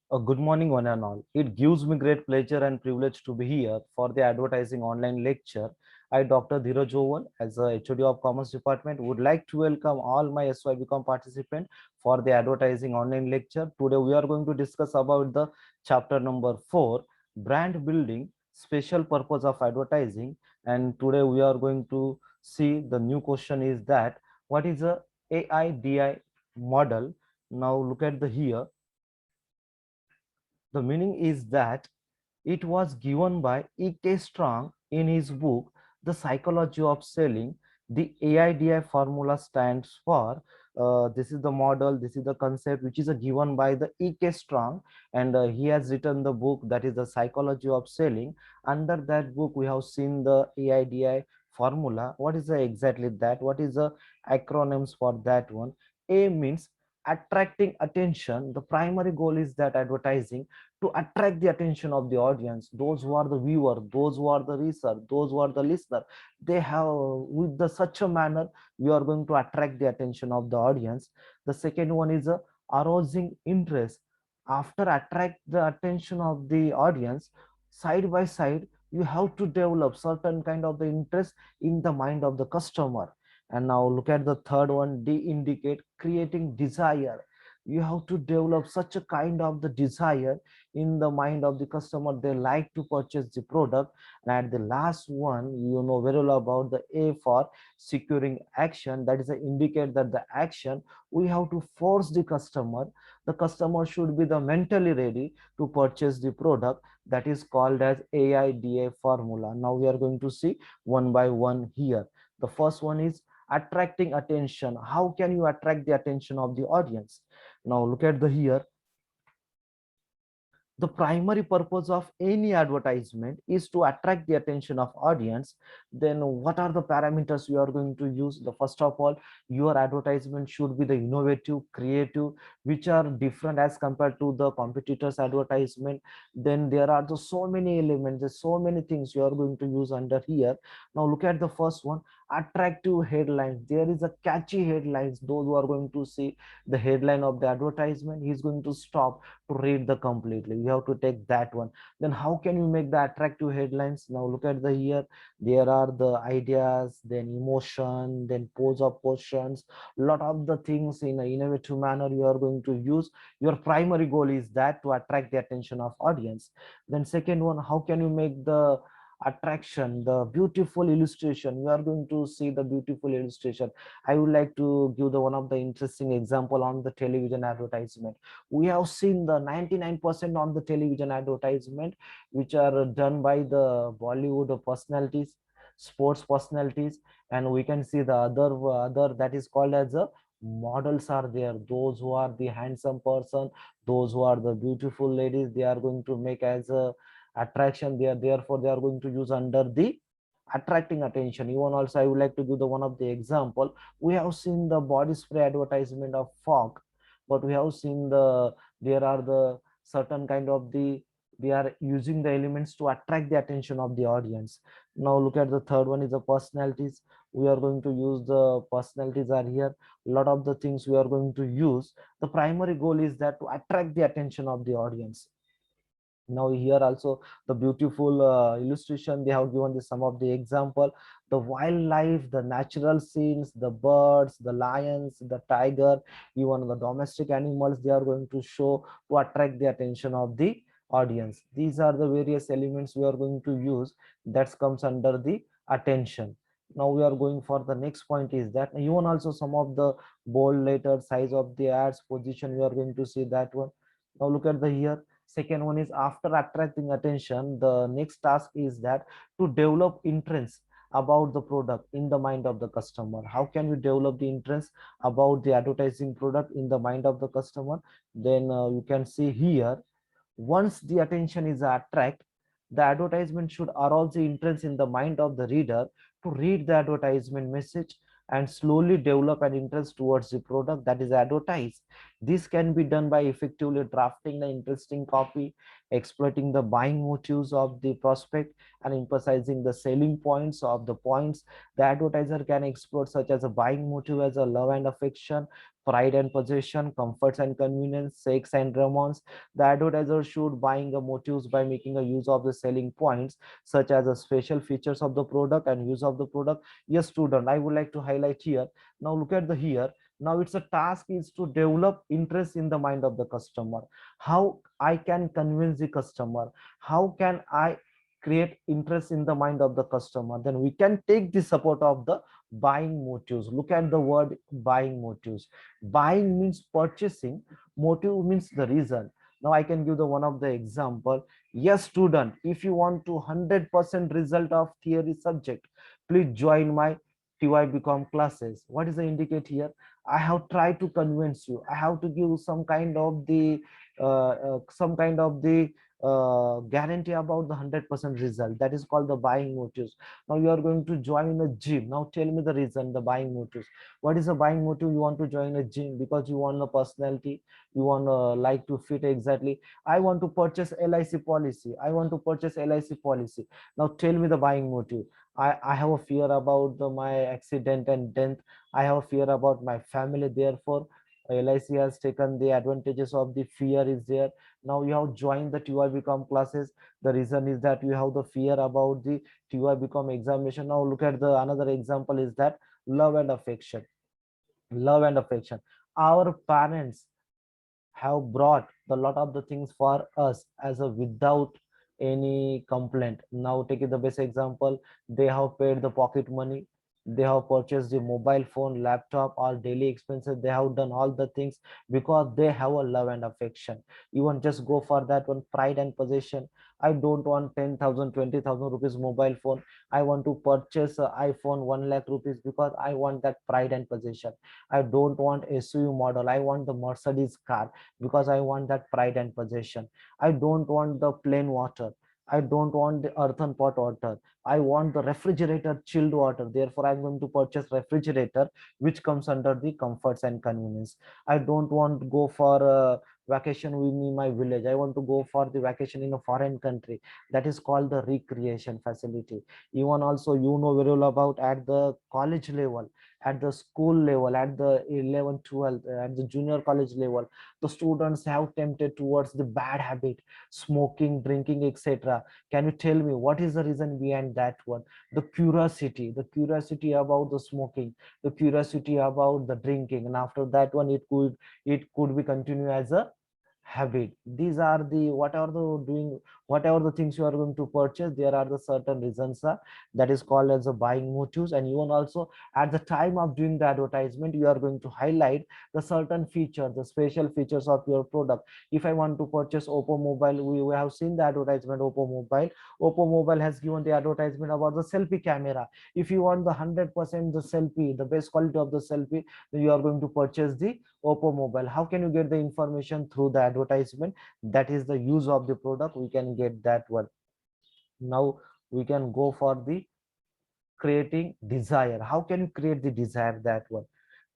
Good morning, one and all. It gives me great pleasure and privilege to be here for the advertising online lecture. I, Dr. Dheeraj Oval, as a HOD of Commerce Department, would like to welcome all my SYBCom participants for the advertising online lecture. Today, we are going to discuss about the chapter number 4, brand building, special purpose of advertising. And today, we are going to see the new question is that what is a AIDI model? Now, look at the here. The meaning is that it was given by E.K. Strong in his book, The Psychology of Selling. The AIDI formula stands for this is the model, this is the concept which is given by the E.K. Strong, and he has written the book that is the Psychology of Selling. Under that book, we have seen the AIDI formula. What is exactly that? What is the acronyms for that one? A means attracting attention. The primary goal is that advertising to attract the attention of the audience, those who are the viewer, those who are the reader, those who are the listener. They have with the such a manner you are going to attract the attention of the audience. The second one is arousing interest. After attract the attention of the audience, side by side you have to develop certain kind of the interest in the mind of the customer. And now look at the third one, D indicate creating desire. You have to develop such a kind of the desire in the mind of the customer. They like to purchase the product. And at the last one, you know very well about the A for securing action. That is to indicate that the action we have to force the customer. The customer should be the mentally ready to purchase the product. That is called as AIDA formula. Now we are going to see one by one here. The first one is attracting attention. How can you attract the attention of the audience? Now look at the here. The primary purpose of any advertisement is to attract the attention of audience. Then what are the parameters you are going to use? The first of all, your advertisement should be the innovative, creative, which are different as compared to the competitors advertisement. Then there are the so many elements, there's so many things you are going to use under here. Now look at the first one, attractive headlines. There is a catchy headlines. Those who are going to see the headline of the advertisement, he's going to stop to read the completely. You have to take that one. Then how can you make the attractive headlines? Now look at the here. There are the ideas, then emotion, then pose of questions, lot of the things in an innovative manner you are going to use. Your primary goal is that to attract the attention of audience. Then second one, how can you make the attraction, the beautiful illustration? You are going to see the beautiful illustration. I would like to give the one of the interesting example on the television advertisement. We have seen the 99% on the television advertisement which are done by the Bollywood personalities, sports personalities, and we can see the other that is called as a models are there. Those who are the handsome person, those who are the beautiful ladies, they are going to make as a attraction. They are therefore they are going to use under the attracting attention. Even also I would like to give the one of the example. We have seen the body spray advertisement of fog, but we have seen the there are the certain kind of the they are using the elements to attract the attention of the audience. Now look at the third one is the personalities. We are going to use the personalities are here. A lot of the things we are going to use. The primary goal is that to attract the attention of the audience. Now here also the beautiful illustration they have given the some of the example, the wildlife, the natural scenes, the birds, the lions, the tiger, even the domestic animals they are going to show to attract the attention of the audience. These are the various elements we are going to use that comes under the attention. Now we are going for the next point is that even also some of the bold letter size of the ads position we are going to see that one. Now look at the here. Second one is after attracting attention, the next task is that to develop interest about the product in the mind of the customer. How can we develop the interest about the advertising product in the mind of the customer? Then you can see here, once the attention is attract, the advertisement should arouse the interest in the mind of the reader to read the advertisement message and slowly develop an interest towards the product that is advertised. This can be done by effectively drafting the interesting copy, exploiting the buying motives of the prospect, and emphasizing the selling points of the points the advertiser can explore, such as a buying motive as a love and affection, pride and possession, comforts and convenience, sex and romance. The advertiser should buying the motives by making a use of the selling points, such as the special features of the product and use of the product. Yes, student, I would like to highlight here. Now look at the here. Now it's a task is to develop interest in the mind of the customer. How I can convince the customer? How can I create interest in the mind of the customer? Then we can take the support of the buying motives. Look at the word buying motives. Buying means purchasing, motive means the reason. Now I can give the one of the example. Yes, student, if you want to 100% result of theory subject, please join my TY classes. What is the indicate here? I have tried to convince you. I have to give some kind of the guarantee about the 100% result. That is called the buying motives. Now you are going to join a gym. Now tell me the reason, the buying motives. What is the buying motive? You want to join a gym because you want a personality. You want like to fit exactly. I want to purchase LIC policy. I want to purchase LIC policy. Now tell me the buying motive. I have a fear about my accident and death. I have a fear about my family. Therefore, LIC has taken the advantages of the fear is there. Now you have joined the TY classes. The reason is that you have the fear about the TY examination. Now look at the another example is that love and affection. Love and affection. Our parents have brought the lot of the things for us as a without any complaint. Now taking the best example, they have paid the pocket money, they have purchased the mobile phone, laptop, or daily expenses. They have done all the things because they have a love and affection. You want just go for that one, pride and possession. I don't want 10,000 20,000 rupees mobile phone. I want to purchase a iPhone 1 lakh rupees because I want that pride and possession. I don't want SUV model, I want the Mercedes car because I want that pride and possession. I don't want the plain water. I don't want the earthen pot water. I want the refrigerator chilled water. Therefore, I'm going to purchase refrigerator, which comes under the comforts and convenience. I don't want to go for a vacation within my village. I want to go for the vacation in a foreign country. That is called the recreation facility. Even also, you know very well about at the college level, at the school level, at the 11 12 at the junior college level, the students have tempted towards the bad habit, smoking, drinking, etc. Can you tell me what is the reason behind that one? The curiosity about the smoking, the curiosity about the drinking, and after that one it could be continue as a habit. These are the whatever the things you are going to purchase, there are the certain reasons, that is called as the buying motives. And even also at the time of doing the advertisement, you are going to highlight the certain features, the special features of your product. If I want to purchase Oppo mobile, we have seen the advertisement Oppo mobile. Oppo mobile has given the advertisement about the selfie camera. If you want the 100% the selfie, the best quality of the selfie, then you are going to purchase the Oppo mobile. How can you get the information? Through the advertisement. That is the use of the product, we can get that one. Now we can go for the creating desire. How can you create the desire? That one,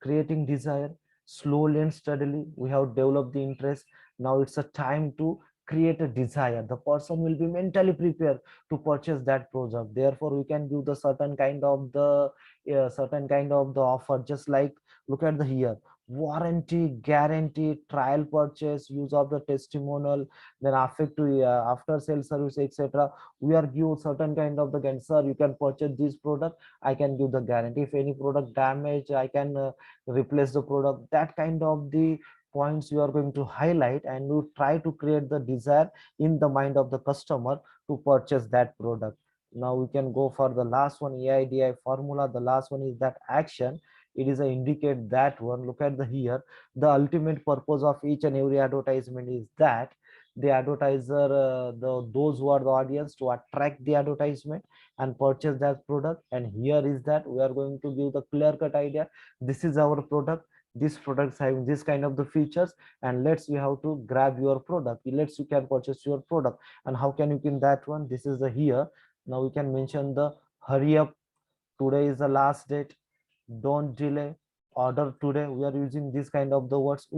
creating desire. Slowly and steadily we have developed the interest. Now it's a time to create a desire. The person will be mentally prepared to purchase that product. Therefore we can give the certain kind of the offer, just like look at the here, warranty, guarantee, trial purchase, use of the testimonial, then affect to after sales service, etc. We are give certain kind of the sir, you can purchase this product, I can give the guarantee. If any product damage, I can replace the product. That kind of the points you are going to highlight, and you try to create the desire in the mind of the customer to purchase that product. Now we can go for the last one, AIDI formula. The last one is that action. It is a indicate that one. Look at the here, the ultimate purpose of each and every advertisement is that the advertiser, those who are the audience, to attract the advertisement and purchase that product. And here is that we are going to give the clear cut idea. This is our product, this products having this kind of the features, and let's you have to grab your product, let's you can purchase your product. And how can you in that one? This is the here. Now we can mention the hurry up, today is the last date, don't delay, order today. We are using this kind of the words.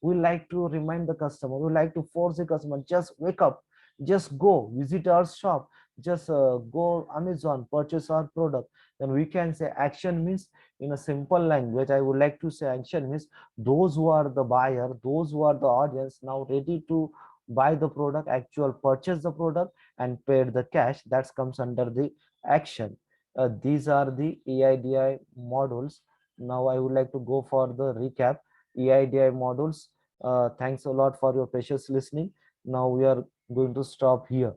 We like to remind the customer, we like to force the customer, just wake up, just go visit our shop, just go Amazon, purchase our product. Then we can say action means, in a simple language, I would like to say action means those who are the buyer, those who are the audience now ready to buy the product, actual purchase the product and pay the cash, that comes under the action. These are the EIDI modules. Now I would like to go for the recap. EIDI modules. Thanks a lot for your precious listening. Now we are going to stop here.